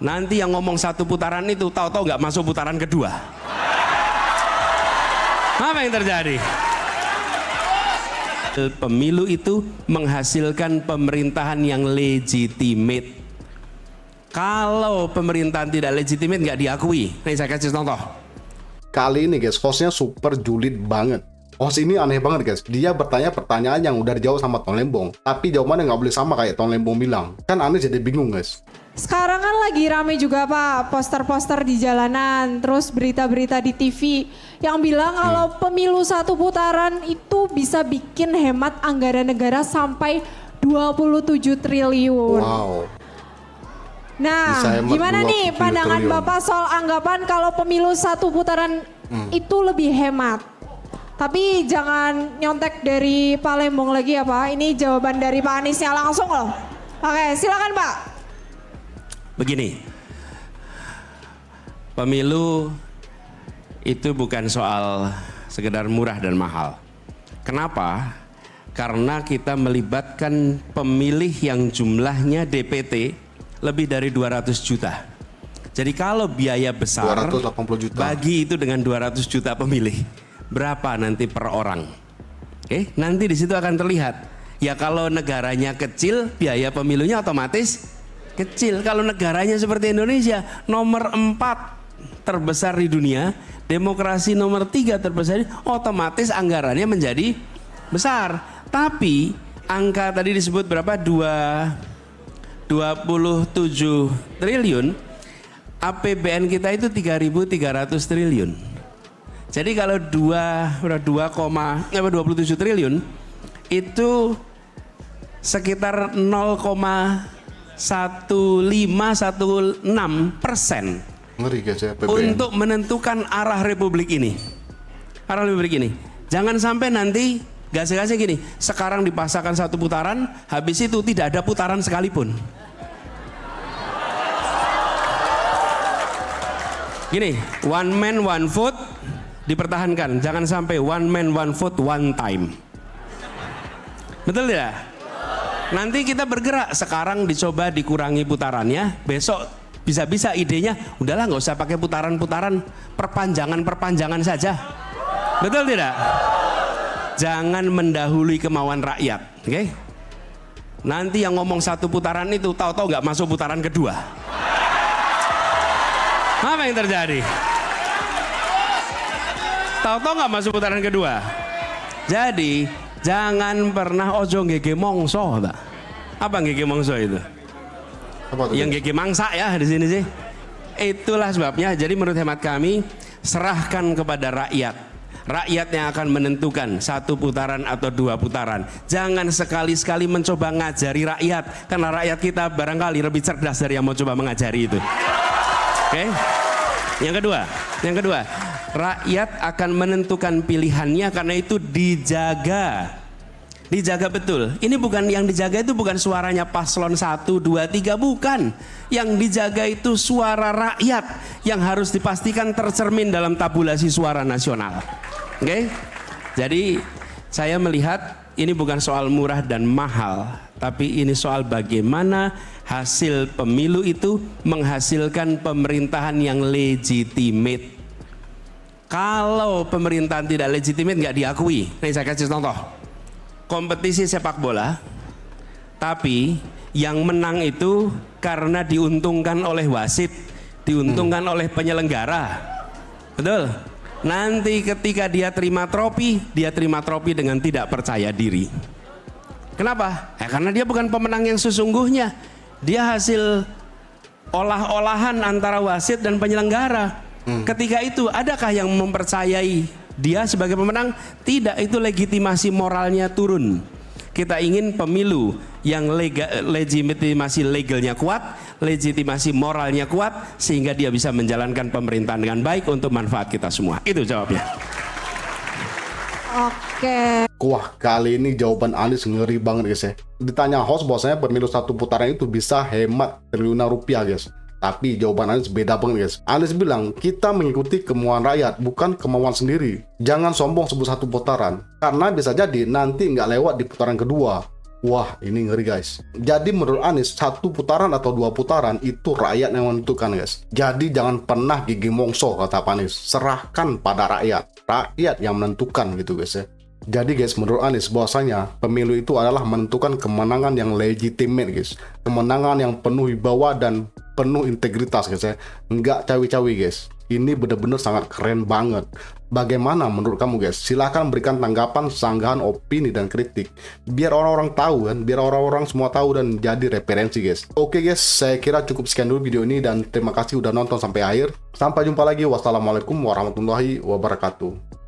Nanti yang ngomong satu putaran itu tahu-tahu nggak masuk putaran kedua. Apa yang terjadi? Pemilu itu menghasilkan pemerintahan yang legitimate. Kalau pemerintahan tidak legitimate nggak diakui. Nih saya kasih contoh. Kali ini guys, hostnya super julid banget. Host ini aneh banget guys. Dia bertanya pertanyaan yang udah dijawab sama Tom Lembong, tapi jawabannya nggak boleh sama kayak Tom Lembong bilang. Kan aneh, jadi bingung guys. Sekarang kan lagi rame juga Pak, poster-poster di jalanan, terus berita-berita di TV yang bilang kalau pemilu satu putaran itu bisa bikin hemat anggaran negara sampai 27 triliun. Wow. Nah, Bisa hemat gimana nih 27 pandangan triliun. Bapak soal anggapan kalau pemilu satu putaran itu lebih hemat? Tapi jangan nyontek dari Pak Lembong lagi ya Pak, ini jawaban dari Pak Aniesnya langsung loh. Oke, silakan Pak. Begini, pemilu itu bukan soal sekedar murah dan mahal. Kenapa? Karena kita melibatkan pemilih yang jumlahnya DPT lebih dari 200 juta. Jadi kalau biaya besar 280 juta. bagi itu dengan 200 juta pemilih, berapa nanti per orang? Oke, nanti di situ akan terlihat. Ya kalau negaranya kecil, biaya pemilunya otomatis kecil. Kalau negaranya seperti Indonesia, nomor 4 terbesar di dunia, demokrasi nomor 3 terbesar, otomatis anggarannya menjadi besar. Tapi angka tadi disebut berapa? 27 triliun. APBN kita itu 3.300 triliun. Jadi kalau 27 triliun itu sekitar 0,1516%. Ngeri guys ya, PBN. Untuk menentukan arah Republik ini. Arah Republik ini. Jangan sampai nanti gas-gasnya gini, sekarang dipasangkan satu putaran, habis itu tidak ada putaran sekalipun. Gini, one man one vote dipertahankan, jangan sampai one man one vote one time. Betul tidak? Nanti kita bergerak, sekarang dicoba dikurangi putarannya, besok bisa-bisa idenya udahlah nggak usah pakai putaran-putaran, perpanjangan saja. Betul tidak? Jangan mendahului kemauan rakyat, oke? Nanti yang ngomong satu putaran itu tahu-tahu nggak masuk putaran kedua. Apa yang terjadi? Tahu-tahu nggak masuk putaran kedua. Jadi jangan pernah ojo ngege mongso, tak? Apa ngege mongso itu? Apa tuh, Yang guys? gege mangsa ya di sini sih. Itulah sebabnya. Jadi menurut hemat kami, serahkan kepada rakyat. Rakyat yang akan menentukan satu putaran atau dua putaran. Jangan sekali-sekali mencoba ngajari rakyat, karena rakyat kita barangkali lebih cerdas dari yang mau coba mengajari itu. Oke? Yang kedua, rakyat akan menentukan pilihannya, karena itu dijaga. Dijaga betul. Ini bukan yang dijaga, itu bukan suaranya paslon 1, 2, 3, bukan. Yang dijaga itu suara rakyat yang harus dipastikan tercermin dalam tabulasi suara nasional. Oke? Jadi saya melihat ini bukan soal murah dan mahal, tapi ini soal bagaimana hasil pemilu itu menghasilkan pemerintahan yang legitimate. Kalau pemerintahan tidak legitimate nggak diakui. Nih saya kasih contoh. Kompetisi sepak bola, tapi yang menang itu karena diuntungkan oleh wasit, diuntungkan oleh penyelenggara. Betul? Nanti ketika dia terima trofi dengan tidak percaya diri. Kenapa? Karena dia bukan pemenang yang sesungguhnya. Dia hasil olah-olahan antara wasit dan penyelenggara. Ketika itu adakah yang mempercayai dia sebagai pemenang? Tidak, itu legitimasi moralnya turun. Kita ingin pemilu yang legitimasi legalnya kuat, legitimasi moralnya kuat, sehingga dia bisa menjalankan pemerintahan dengan baik untuk manfaat kita semua. Itu jawabnya. Oke. Wah, kali ini jawaban Anies ngeri banget guys ya. Ditanya host bahwasanya pemilu satu putaran itu bisa hemat triliunan rupiah guys. Tapi jawaban Anies beda banget guys. Anies bilang kita mengikuti kemauan rakyat, bukan kemauan sendiri. Jangan sombong sebut satu putaran, karena bisa jadi nanti nggak lewat di putaran kedua. Wah, ini ngeri guys. Jadi menurut Anies, 1 putaran atau 2 putaran itu rakyat yang menentukan guys. Jadi jangan pernah gigi mongso, kata Pak Anies. Serahkan pada rakyat. Rakyat yang menentukan gitu guys ya. Jadi guys, menurut Anies bahwasanya pemilu itu adalah menentukan kemenangan yang legitimate guys. Kemenangan yang penuh wibawa dan penuh integritas guys ya. Nggak cawi-cawi guys. Ini benar-benar sangat keren banget. Bagaimana menurut kamu guys? Silahkan berikan tanggapan, sanggahan, opini, dan kritik. Biar orang-orang tahu kan, biar orang-orang semua tahu dan jadi referensi guys. Oke guys, saya kira cukup sekian dulu video ini dan terima kasih udah nonton sampai akhir. Sampai jumpa lagi. Wassalamualaikum warahmatullahi wabarakatuh.